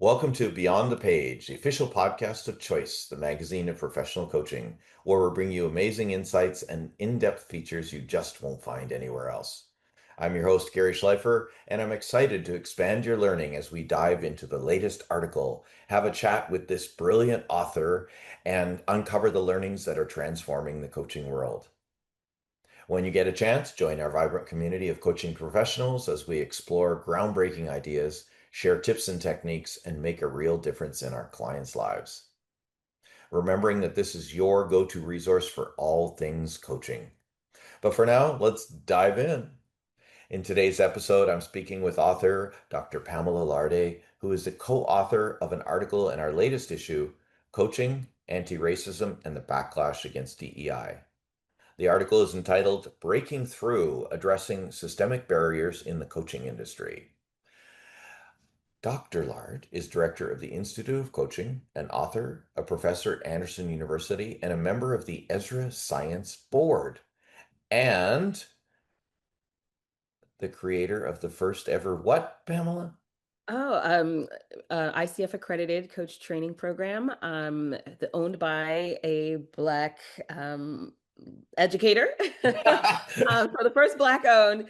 Welcome to Beyond the Page, the official podcast of Choice, the magazine of professional coaching, where we bring you amazing insights and in-depth features you just won't find anywhere else. I'm your host, Gary Schleifer, and I'm excited to expand your learning as we dive into the latest article, have a chat with this brilliant author, and uncover the learnings that are transforming the coaching world. When you get a chance, join our vibrant community of coaching professionals as we explore groundbreaking ideas, share tips and techniques, and make a real difference in our clients' lives. Remembering that this is your go-to resource for all things coaching. But for now, let's dive in. In today's episode, I'm speaking with author Dr. Pamela Larde, who is the co-author of an article in our latest issue, Coaching, Anti-Racism, and the Backlash Against DEI. The article is entitled Breaking Through, Addressing Systemic Barriers in the Coaching Industry. Dr. Larde is director of the Institute of Coaching, an author, a professor at Anderson University, and a member of the Ezra Science Board, and the creator of the first ever what, Pamela? Oh, ICF-accredited coach training program, owned by a Black educator. So the first Black-owned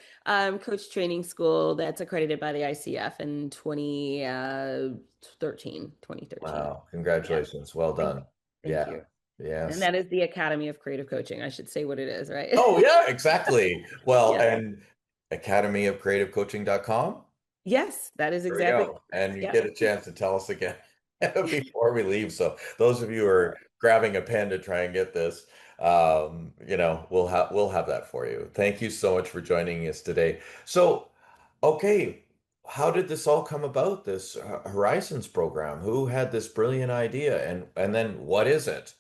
coach training school that's accredited by the ICF in 2013. Wow, Yeah, congratulations. Well thank, done. thank Yeah, you. And yes. that is the Academy of Creative Coaching. I should say what it is, right? Oh, yeah, exactly. Well, Yes. and academyofcreativecoaching.com. Yes, that is There we exactly go. correct. And you Yep. get a chance to tell us again before we leave. So those of you who are grabbing a pen to try and get this, we'll have that for you. Thank you so much for joining us today. So, okay, how did this all come about, this Horizons program? Who had this brilliant idea and then what is it?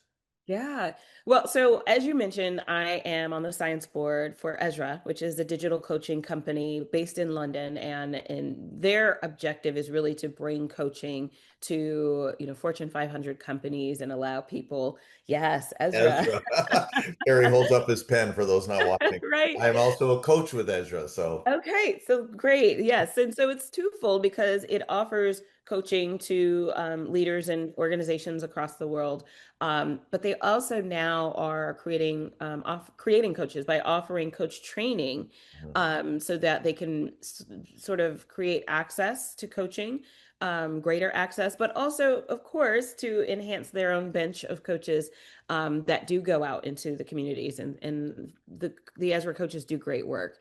Yeah. Well, so as you mentioned, I am on the science board for Ezra, which is a digital coaching company based in London, and their objective is really to bring coaching to, Fortune 500 companies and allow people, yes, Ezra. Ezra. Gary holds up his pen for those not watching. Right. I am also a coach with Ezra, so Okay, so great. Yes. And so it's twofold because it offers coaching to leaders and organizations across the world. But they also now are creating coaches by offering coach training mhm. so that they can sort of create access to coaching, greater access, but also, of course, to enhance their own bench of coaches that do go out into the communities. And the Ezra coaches do great work.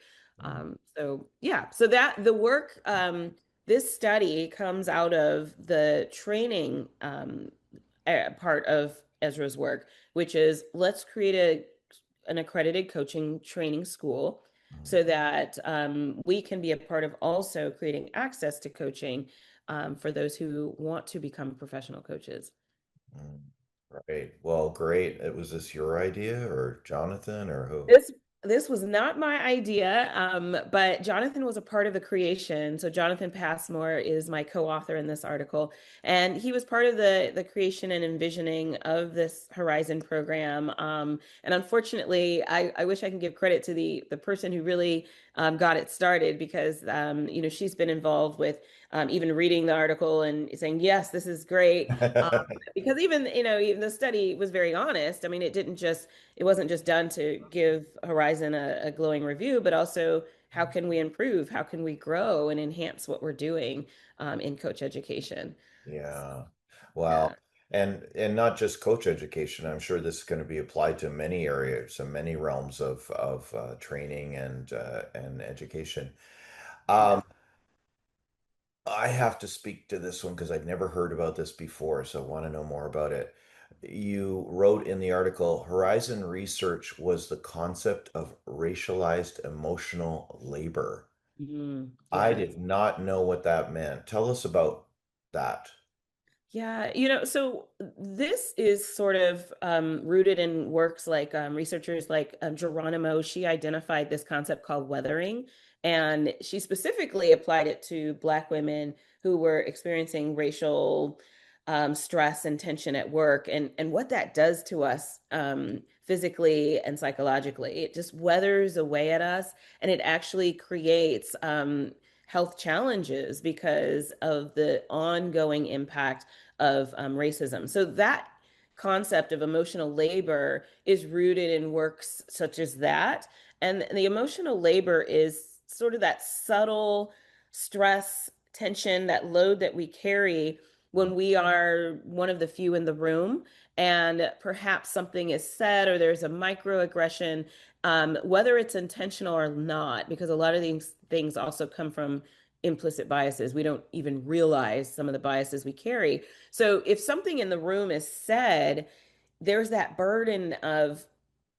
So yeah, so that the work, this study comes out of the training part of Ezra's work, which is let's create an accredited coaching training school Mhm. so that we can be a part of also creating access to coaching for those who want to become professional coaches. Mm, right. Well, great. Was this your idea or Jonathan or who? This was not my idea, but Jonathan was a part of the creation. So Jonathan Passmore is my co-author in this article, and he was part of the creation and envisioning of this Horizon program. And unfortunately, I wish I can give credit to the person who really got it started because she's been involved with even reading the article and saying yes, this is great. Because even the study was very honest. I mean, it wasn't just done to give Horizon a glowing review, but also how can we improve? How can we grow and enhance what we're doing in coach education? Yeah. Yeah. Wow. And not just coach education. I'm sure this is going to be applied to many areas and many realms of training and education. Yes. Um, I have to speak to this one because I'd never heard about this before, so I want to know more about it. You wrote in the article, Horizon research was the concept of racialized emotional labor. I Yes. did not know what that meant. Tell us about that. Yeah, so this is sort of rooted in works like researchers like Geronimo. She identified this concept called weathering, and she specifically applied it to Black women who were experiencing racial stress and tension at work, and what that does to us physically and psychologically. It just weathers away at us, and it actually creates health challenges because of the ongoing impact of racism. So that concept of emotional labor is rooted in works such as that. And the emotional labor is sort of that subtle stress, tension, that load that we carry when we are one of the few in the room and perhaps something is said or there's a microaggression, whether it's intentional or not, because a lot of these things also come from implicit biases. We don't even realize some of the biases we carry. So if something in the room is said, there's that burden of,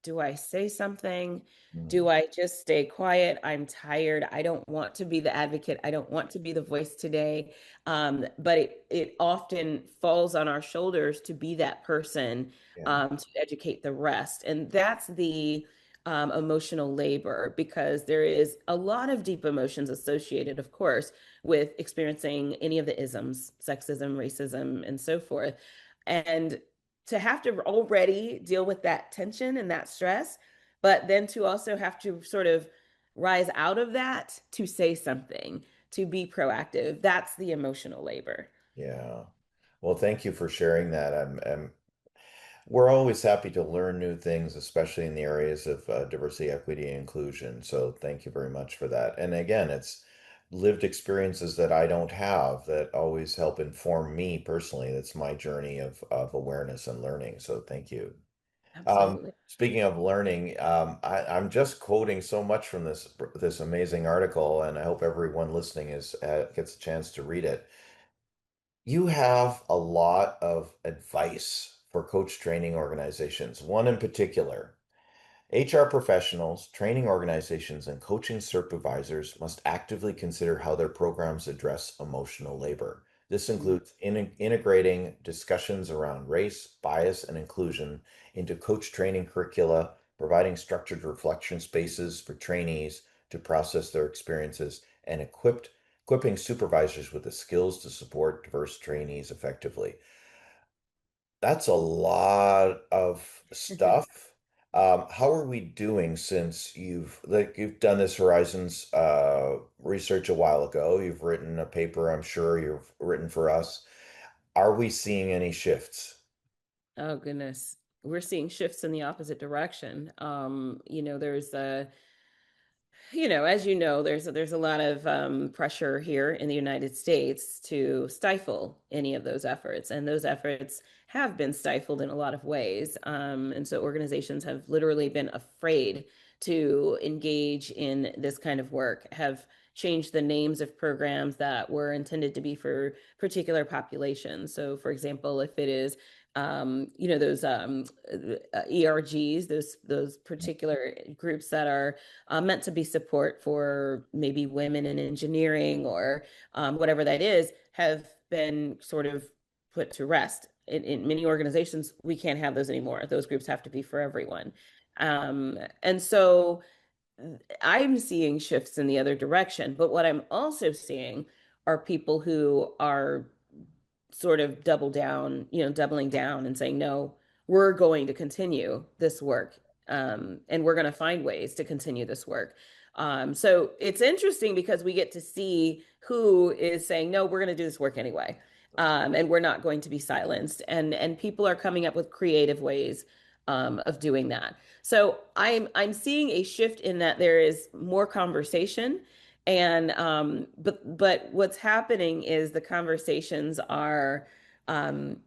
do I say something? Mm. Do I just stay quiet? I'm tired. I don't want to be the advocate. I don't want to be the voice today. But it often falls on our shoulders to be that person, Yeah. to educate the rest. And that's the emotional labor, because there is a lot of deep emotions associated, of course, with experiencing any of the isms, sexism, racism, and so forth. And to have to already deal with that tension and that stress, but then to also have to sort of rise out of that to say something, to be proactive. That's the emotional labor. Yeah. Well, thank you for sharing that. We're always happy to learn new things, especially in the areas of diversity, equity, and inclusion. So thank you very much for that. And again, it's lived experiences that I don't have that always help inform me personally. That's my journey of awareness and learning. So thank you. Absolutely. Speaking of learning, I'm just quoting so much from this amazing article, and I hope everyone listening gets a chance to read it. You have a lot of advice for coach training organizations. One in particular: HR professionals, training organizations, and coaching supervisors must actively consider how their programs address emotional labor. This includes integrating discussions around race, bias, and inclusion into coach training curricula, providing structured reflection spaces for trainees to process their experiences, and equipping supervisors with the skills to support diverse trainees effectively. That's a lot of stuff. How are we doing since you've done this Horizons research a while ago? You've written a paper, I'm sure you've written for us. Are we seeing any shifts? Oh goodness. We're seeing shifts in the opposite direction. There's a as you know, there's a lot of pressure here in the United States to stifle any of those efforts, and those efforts have been stifled in a lot of ways. And so organizations have literally been afraid to engage in this kind of work, have changed the names of programs that were intended to be for particular populations. So, for example, if it is those ERGs, those particular groups that are meant to be support for maybe women in engineering or whatever that is, have been sort of put to rest. In many organizations, we can't have those anymore. Those groups have to be for everyone. And so I'm seeing shifts in the other direction. But what I'm also seeing are people who are sort of doubling down and saying, no, we're going to continue this work. And we're going to find ways to continue this work. So it's interesting because we get to see who is saying, no, we're going to do this work anyway. And we're not going to be silenced. And people are coming up with creative ways of doing that. So I'm seeing a shift in that there is more conversation, and but what's happening is the conversations are, um,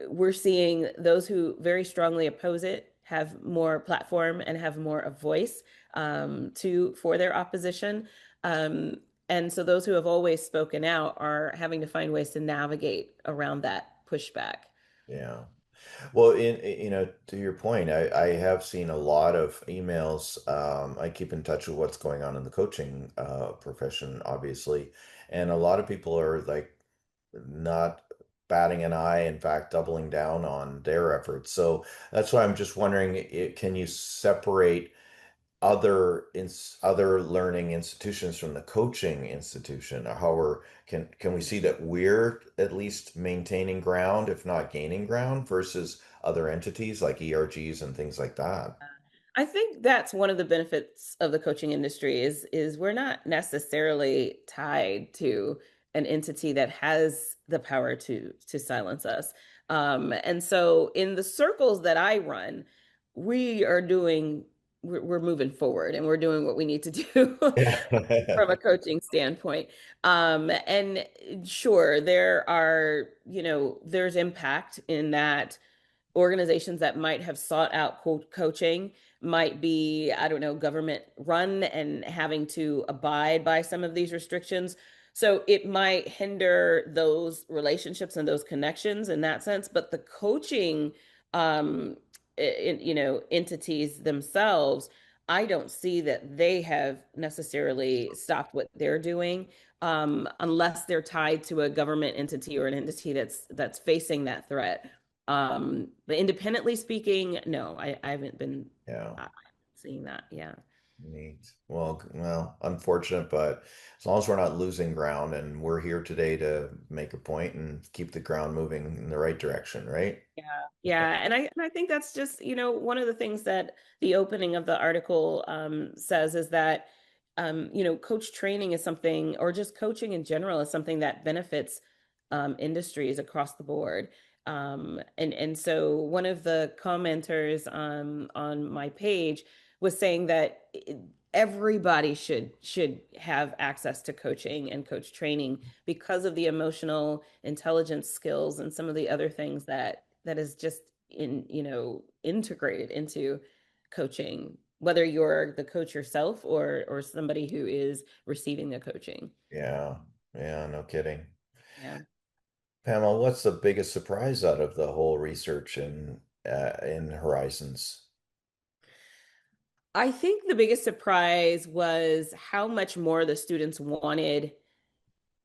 we're seeing those who very strongly oppose it have more platform and have more of voice to for their opposition. Um, and so those who have always spoken out are having to find ways to navigate around that pushback. Yeah. Well, to your point, I have seen a lot of emails. I keep in touch with what's going on in the coaching profession, obviously, and a lot of people are like not batting an eye, in fact, doubling down on their efforts. So that's why I'm just wondering, can you separate other learning institutions from the coaching institution? Or how can we see that we're at least maintaining ground, if not gaining ground, versus other entities like ERGs and things like that? I think that's one of the benefits of the coaching industry is we're not necessarily tied to an entity that has the power to silence us. And so in the circles that I run, we are doing we're moving forward and we're doing what we need to do Yeah. from a coaching standpoint. And sure, there are, there's impact in that organizations that might have sought out coaching might be, I don't know, government run and having to abide by some of these restrictions. So it might hinder those relationships and those connections in that sense. But the coaching, um, entities themselves, I don't see that they have necessarily stopped what they're doing, unless they're tied to a government entity or an entity that's facing that threat. But independently speaking, no, I haven't been Yeah. seeing that. Yeah. Neat. Well, unfortunate, but as long as we're not losing ground and we're here today to make a point and keep the ground moving in the right direction, right? Yeah. Yeah. And I think that's just, one of the things that the opening of the article says is that coach training is something, or just coaching in general is something that benefits industries across the board. And so one of the commenters on my page was saying that everybody should have access to coaching and coach training because of the emotional intelligence skills and some of the other things that is just integrated into coaching, whether you're the coach yourself or somebody who is receiving the coaching. Yeah. Yeah, no kidding. Yeah. Pamela, what's the biggest surprise out of the whole research in Horizons? I think the biggest surprise was how much more the students wanted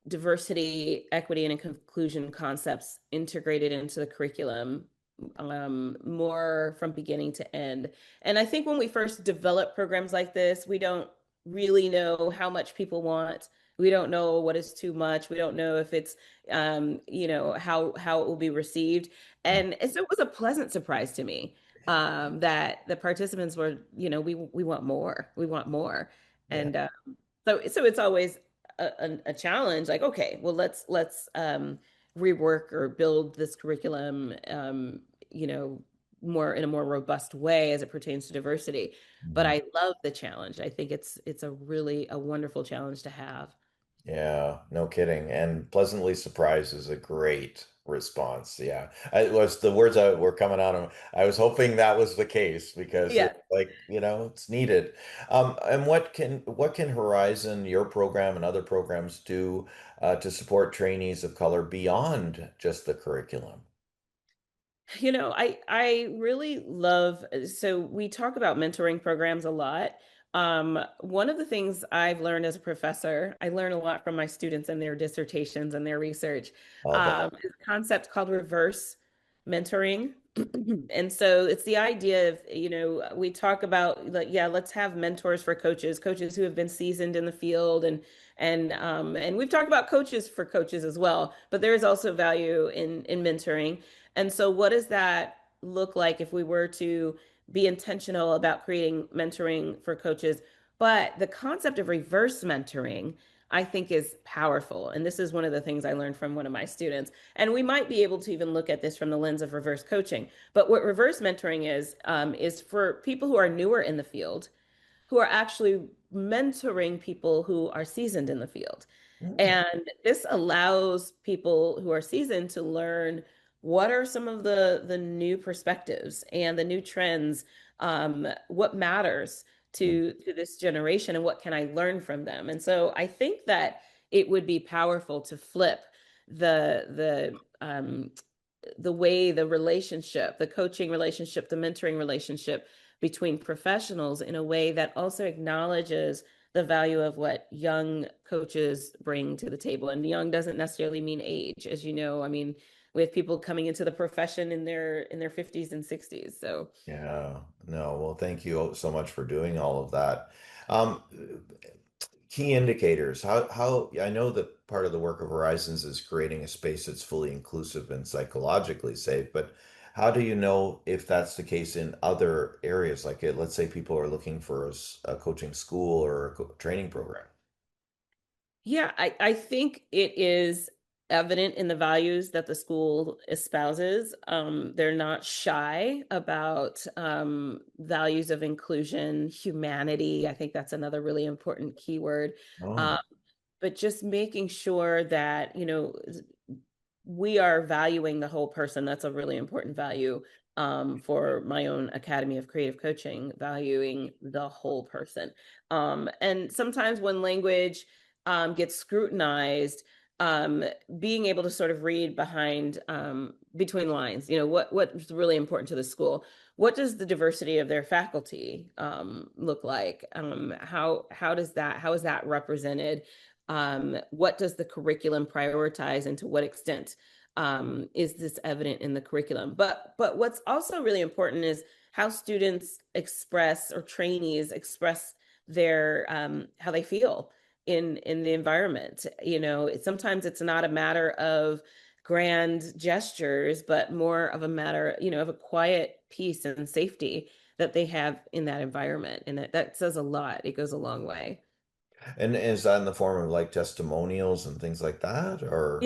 diversity, equity, and inclusion concepts integrated into the curriculum, more from beginning to end. And I think when we first develop programs like this, we don't really know how much people want. We don't know what is too much. We don't know if it's, how it will be received. And so it was a pleasant surprise to me, that the participants were, we want more. We want more. Yeah. And so it's always a challenge. Like, okay, well, let's rework or build this curriculum, you know, more in a more robust way as it pertains to diversity. But Mhm. I love the challenge. I think it's a wonderful challenge to have. Yeah, no kidding. And pleasantly surprised is a great response. Yeah. It was the words that were coming out of, I was hoping that was the case because Yeah. it's like, it's needed. And what can Horizon, your program and other programs do to support trainees of color beyond just the curriculum? I really love, so we talk about mentoring programs a lot. One of the things I've learned as a professor, I learn a lot from my students and their dissertations and their research, I'll bet. is a concept called reverse mentoring. And so it's the idea of, we talk about, like, yeah, let's have mentors for coaches who have been seasoned in the field, and we've talked about coaches for coaches as well, but there is also value in mentoring. And so, what does that look like if we were to be intentional about creating mentoring for coaches? But the concept of reverse mentoring, I think, is powerful. And this is one of the things I learned from one of my students. And we might be able to even look at this from the lens of reverse coaching. But what reverse mentoring is for people who are newer in the field, who are actually mentoring people who are seasoned in the field. Mm, And this allows people who are seasoned to learn what are some of the new perspectives and the new trends, what matters mm, to this generation, and what can I learn from them. And so I think that it would be powerful to flip the way the relationship, the coaching relationship, the mentoring relationship between professionals in a way that also acknowledges the value of what young coaches bring to the table. And young doesn't necessarily mean age, as you know. I mean, we have people coming into the profession in their 50s and 60s. So yeah. No, well, thank you so much for doing all of that. Um, Key indicators. How I know that part of the work of Horizons is creating a space that's fully inclusive and psychologically safe, but How do you know if that's the case in other areas? Like, let's say people are looking for a coaching school or a training program. Yeah, I think it is evident in the values that the school espouses. They're not shy about values of inclusion, humanity. I think that's another really important keyword. Oh, Um, but just making sure that, we are valuing the whole person. That's a really important value for my own Academy of Creative Coaching, valuing the whole person. And sometimes when language gets scrutinized, um, being able to sort of read behind between lines, what's really important to the school. What does the diversity of their faculty look like? How is that represented? What does the curriculum prioritize, and to what extent is this evident in the curriculum? But what's also really important is how students express, or trainees express, their how they feel in the environment. Sometimes it's not a matter of grand gestures, but more of a matter, of a quiet peace and safety that they have in that environment, and that says a lot. It goes a long way. and is that in the form of like testimonials and things like that, or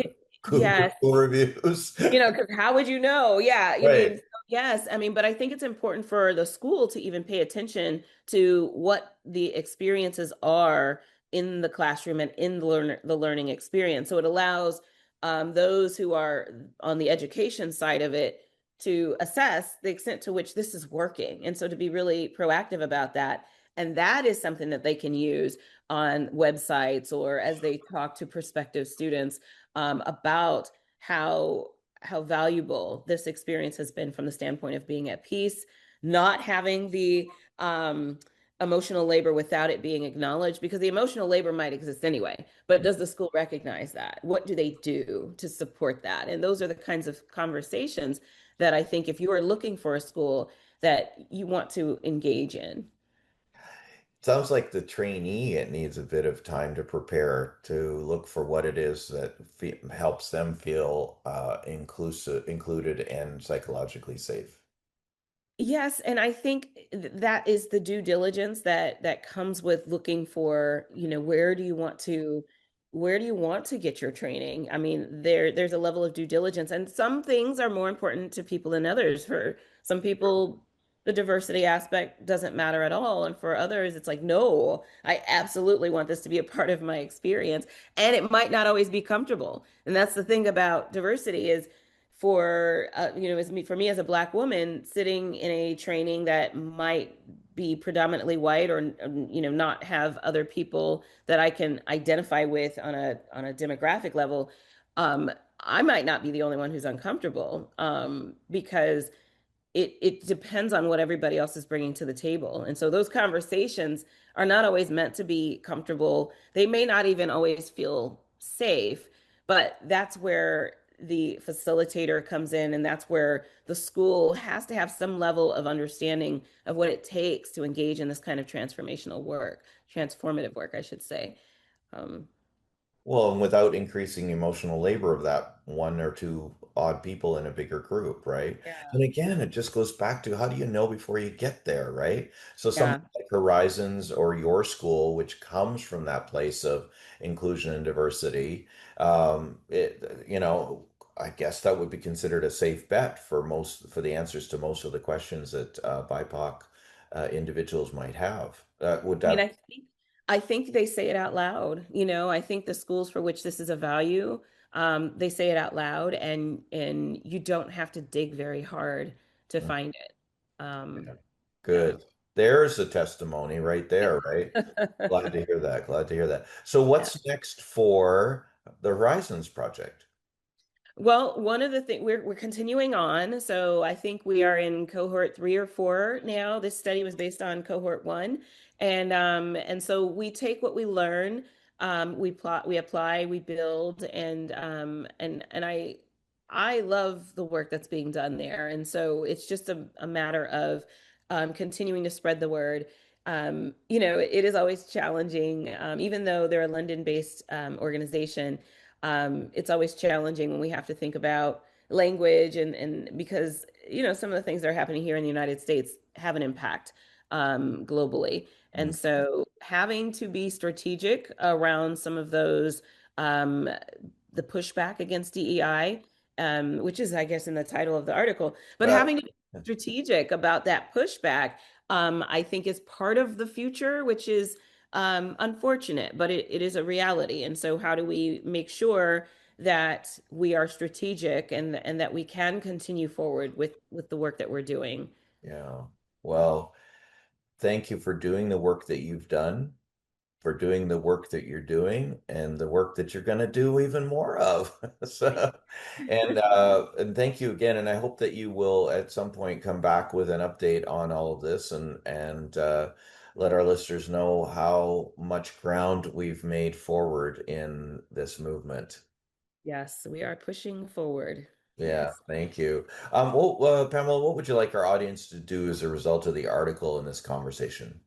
Yes. Google reviews? Because how would you know? Yeah, I mean, Right. so yes, I mean, but I think it's important for the school to even pay attention to what the experiences are in the classroom and in the learning experience. So it allows those who are on the education side of it to assess the extent to which this is working, and so to be really proactive about that. And that is something that they can use on websites, or as they talk to prospective students about how valuable this experience has been from the standpoint of being at peace, not having the emotional labor without it being acknowledged, because the emotional labor might exist anyway. But does the school recognize that? What do they do to support that? And those are the kinds of conversations that I think, if you are looking for a school, that you want to engage in. Sounds like the trainee, it needs a bit of time to prepare to look for what it is that helps them feel included, and psychologically safe. Yes, and I think that is the due diligence that comes with looking for, where do you want to get your training? I mean, there's a level of due diligence, and some things are more important to people than others. For some people, the diversity aspect doesn't matter at all, and for others, it's like, no, I absolutely want this to be a part of my experience, and it might not always be comfortable. And that's the thing about diversity is, for me as a Black woman sitting in a training that might be predominantly white, or not have other people that I can identify with on a demographic level. I might not be the only one who's uncomfortable, because it depends on what everybody else is bringing to the table. And so those conversations are not always meant to be comfortable. They may not even always feel safe, but that's where the facilitator comes in, and that's where the school has to have some level of understanding of what it takes to engage in this kind of transformative work, I should say. Um, Well, and without increasing emotional labor of that one or two odd people in a bigger group, right? yeah. And again, it just goes back to how do you know before you get there, right? So something Yeah. like Horizons or your school, which comes from that place of inclusion and diversity, I guess that would be considered a safe bet for the answers to most of the questions that BIPOC individuals might have. Would I mean, that I think they say it out loud. I think the schools for which this is a value, they say it out loud, and you don't have to dig very hard to find it. Um, Yeah. yeah. Good. There's a testimony right there, right? Glad to hear that. Glad to hear that. So Yeah. what's next for the Horizons project? Well, one of the things we're continuing on. So I think we are in cohort 3 or 4 now. This study was based on cohort 1. And so we take what we learn, we plot, we apply, we build, and I love the work that's being done there. And so it's just a matter of continuing to spread the word. It is always challenging, even though they're a London-based organization. It's always challenging when we have to think about language, and because some of the things that are happening here in the United States have an impact globally. Mm. And so having to be strategic around some of those, um, the pushback against DEI, which is, I guess, in the title of the article, but Well, having to be strategic about that pushback, I think is part of the future, which is unfortunate, but it is a reality. And so how do we make sure that we are strategic and that we can continue forward with the work that we're doing? yeah. Well, thank you for doing the work that you've done, for doing the work that you're doing, and the work that you're going to do even more of. So, and thank you again. And I hope that you will at some point come back with an update on all of this and let our listeners know how much ground we've made forward in this movement. Yes, we are pushing forward. Yeah, Yes. thank you. Pamela, what would you like our audience to do as a result of the article in this conversation?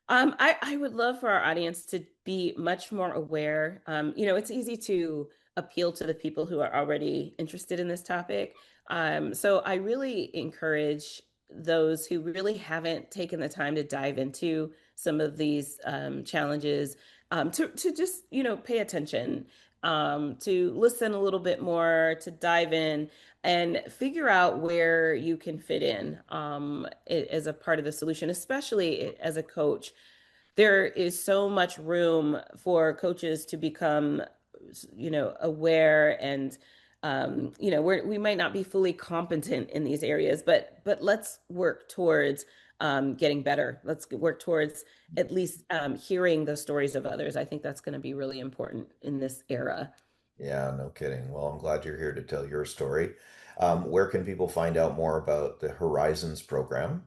I would love for our audience to be much more aware. It's easy to appeal to the people who are already interested in this topic. So I really encourage those who really haven't taken the time to dive into some of these challenges, to just, pay attention, to listen a little bit more, to dive in and figure out where you can fit in, as a part of the solution, especially as a coach. There is so much room for coaches to become, aware, and we might not be fully competent in these areas, but let's work towards getting better. Let's work towards at least hearing the stories of others. I think that's going to be really important in this era. Yeah, no kidding. Well, I'm glad you're here to tell your story. Where can people find out more about the Horizons program?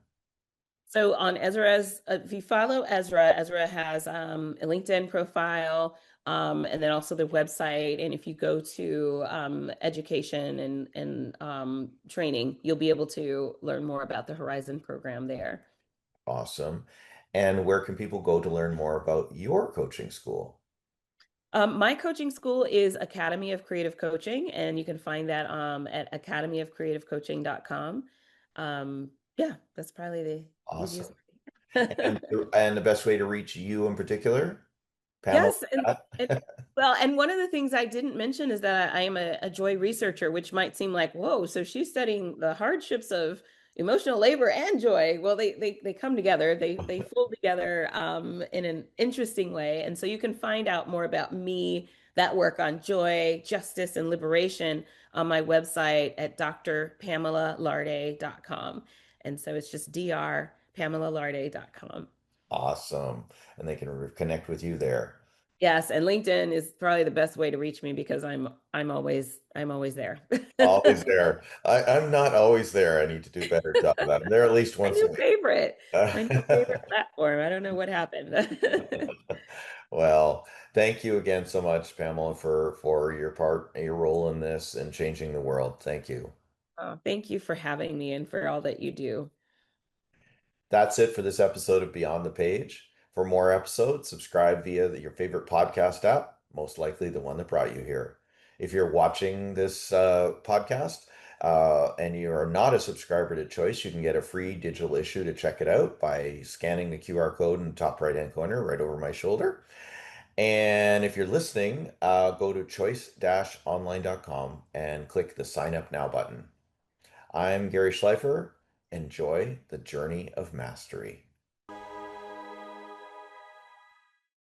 So on Ezra's, if you follow Ezra, Ezra has a LinkedIn profile, and then also the website. And if you go to education and training, you'll be able to learn more about the Horizon program there. Awesome. And where can people go to learn more about your coaching school? My coaching school is Academy of Creative Coaching, and you can find that at academyofcreativecoaching.com. Yeah, that's probably the easiest. Awesome. And the best way to reach you in particular, Pamela? Yes, and one of the things I didn't mention is that I am a joy researcher, which might seem like, whoa, so she's studying the hardships of emotional labor and joy. Well, they come together, they fold together in an interesting way. And so you can find out more about me, that work on joy, justice, and liberation on my website at drpamelalarde.com. And so it's just drpamelalarde.com. Awesome. And they can connect with you there. Yes, and LinkedIn is probably the best way to reach me because I'm always there. Always there. I'm not always there. I need to do a better job of that. I'm there at least My once a new week. favorite, my new favorite platform. I don't know what happened. Well, thank you again so much, Pamela, for your role in this and changing the world. Thank you. Oh, thank you for having me and for all that you do. That's it for this episode of Beyond the Page. For more episodes, subscribe via your favorite podcast app, most likely the one that brought you here. If you're watching this podcast and you are not a subscriber to Choice, you can get a free digital issue to check it out by scanning the QR code in the top right-hand corner right over my shoulder. And if you're listening, go to choice-online.com and click the Sign Up Now button. I'm Gary Schleifer. Enjoy the journey of mastery.